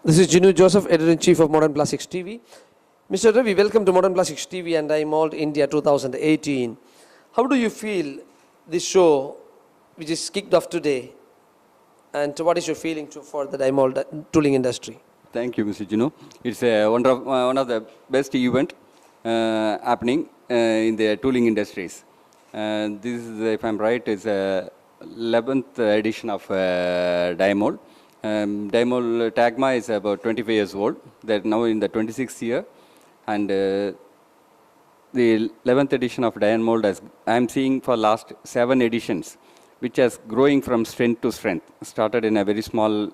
This is Ginu Joseph, Editor-in-Chief of Modern Plastics TV. Mr. Ravi, welcome to Modern Plastics TV and Moulds India 2018. How do you feel this show, which is kicked off today, and what is your feeling for the mold tooling industry? Thank you, Mr. Ginu. It's one of the best event happening in the tooling industries. This is, if I'm right, is 11th edition of Mould. Tagma is about 25 years old. They're now in the 26th year. And the 11th edition of Mould, as I'm seeing for last 7 editions, which has growing from strength to strength. Started in a very small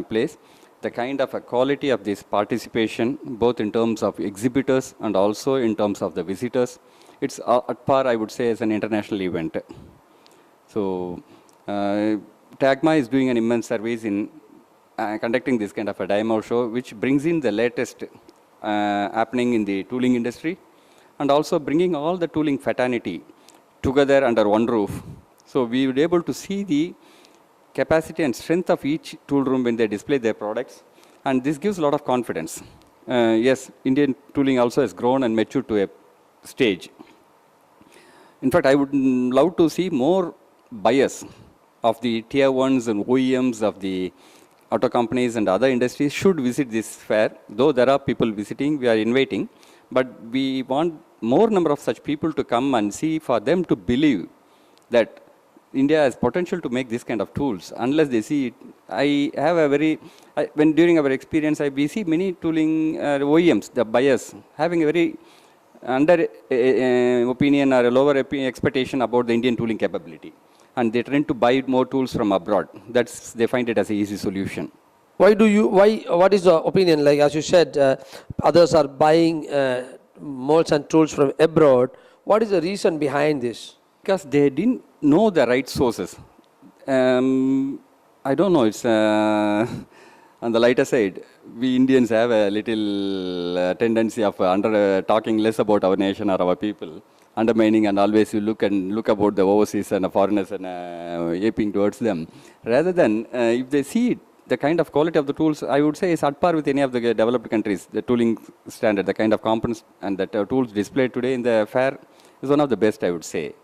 place. The kind of a quality of this participation, both in terms of exhibitors and also in terms of the visitors, it's at par, I would say, as an international event. So, Tagma is doing an immense service in conducting this kind of a demo show, which brings in the latest happening in the tooling industry, and also bringing all the tooling fraternity together under one roof. So we were able to see the capacity and strength of each tool room when they display their products, and this gives a lot of confidence. Yes, Indian tooling also has grown and matured to a stage. In fact, I would love to see more buyers of the tier 1s and OEMs of the auto companies and other industries should visit this fair. Though there are people visiting, we are inviting, but we want more number of such people to come and see, for them to believe that India has potential to make this kind of tools. Unless they see it, I have a very, when during our experience, we see many tooling OEMs, the buyers, having a very under opinion or a lower expectation about the Indian tooling capability. And they tend to buy more tools from abroad. They find it as an easy solution. What is the opinion? Like, as you said, others are buying molds and tools from abroad. What is the reason behind this? Because they didn't know the right sources. I don't know, it's on the lighter side. We Indians have a little tendency of talking less about our nation or our people, undermining, and always you look about the overseas and the foreigners and aping towards them. Rather than, if they see it, the kind of quality of the tools, I would say, is at par with any of the developed countries. The tooling standard, the kind of components and the tools displayed today in the fair is one of the best, I would say.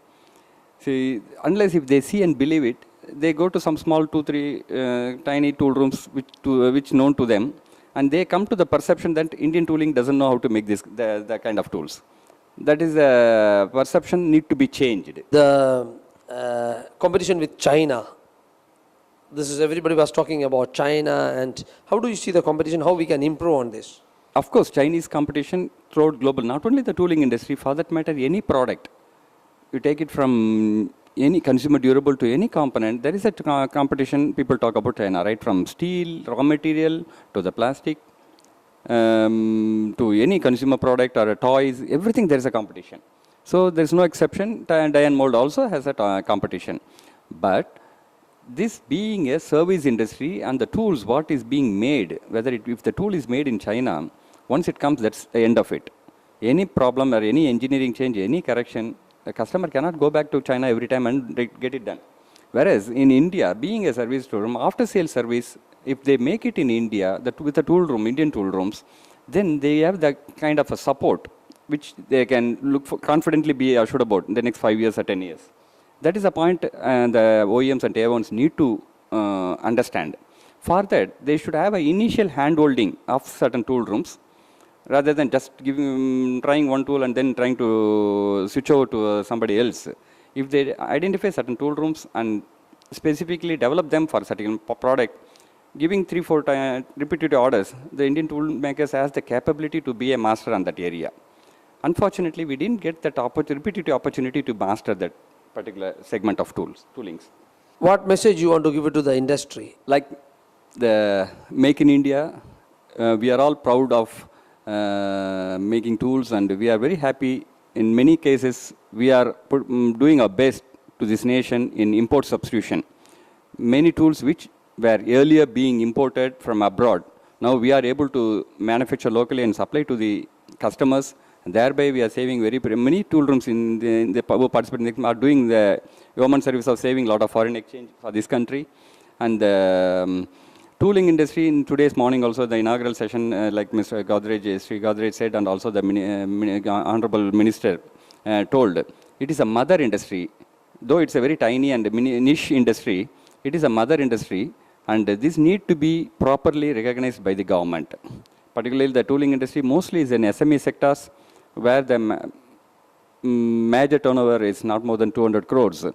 See, unless if they see and believe it, they go to some small 2-3 tiny tool rooms which known to them, and they come to the perception that Indian tooling doesn't know how to make the kind of tools. That is a perception need to be changed. The competition with China. This is, everybody was talking about China, and how do you see the competition? How we can improve on this? Of course, Chinese competition throughout global, not only the tooling industry, for that matter, any product. You take it from any consumer durable to any component, there is a competition. People talk about China, right? From steel, raw material, to the plastic, to any consumer product or toys, everything there is a competition. So there is no exception. Mould also has a competition. But this being a service industry, and the tools, what is being made, if the tool is made in China, once it comes, that's the end of it. Any problem or any engineering change, any correction, the customer cannot go back to China every time and get it done. Whereas in India, being a service tool room, after sales service, if they make it in India, with the tool room, Indian tool rooms, then they have that kind of a support which they can confidently be assured about in the next 5 years or 10 years. That is a point the OEMs and tier 1s need to understand. For that, they should have an initial hand-holding of certain tool rooms, rather than just trying one tool and then trying to switch over to somebody else. If they identify certain tool rooms and specifically develop them for a certain product, giving 3-4 repetitive orders, the Indian tool makers has the capability to be a master on that area. Unfortunately, we didn't get that repetitive opportunity to master that particular segment of toolings. What message you want to give it to the industry? Like the Make in India, we are all proud of making tools, and we are very happy. In many cases, we are doing our best to this nation in import substitution. Many tools which were earlier being imported from abroad, now we are able to manufacture locally and supply to the customers. And thereby, we are saving many tool rooms in the participating are doing the government service of saving a lot of foreign exchange for this country. And tooling industry in today's morning also the inaugural session like Mr. Godrej, Sri Godrej said and also the Honorable Minister told, it is a mother industry. Though it's a very tiny and niche industry, it is a mother industry and this need to be properly recognized by the government. Particularly the tooling industry mostly is in SME sectors where the major turnover is not more than 200 crores.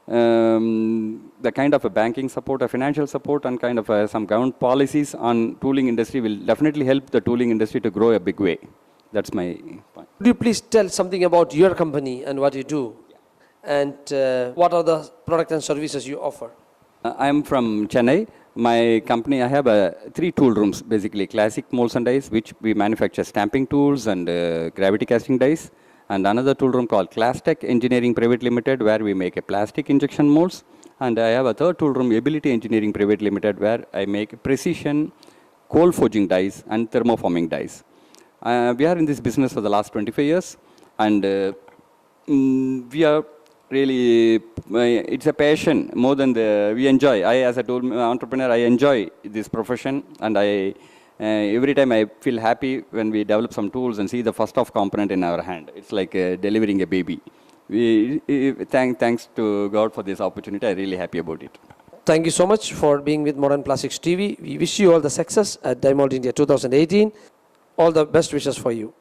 The kind of a banking support, a financial support and kind of some government policies on tooling industry will definitely help the tooling industry to grow a big way. That's my point. Could you please tell something about your company and what you do? And what are the products and services you offer? I am from Chennai. My company, I have 3 tool rooms, basically classic molds and dies, which we manufacture stamping tools and gravity casting dies. And another tool room called Classtech Engineering Private Limited, where we make a plastic injection molds. And I have a third tool room, Ability Engineering Private Limited, where I make precision cold forging dies and thermoforming dies. We are in this business for the last 25 years. And we are really, it's a passion more than we enjoy. I, as a tool entrepreneur, I enjoy this profession, and every time I feel happy when we develop some tools and see the first of component in our hand. It's like delivering a baby. Thanks to God for this opportunity. I'm really happy about it. Thank you so much for being with Modern Plastics TV. We wish you all the success at Moulds India 2018. All the best wishes for you.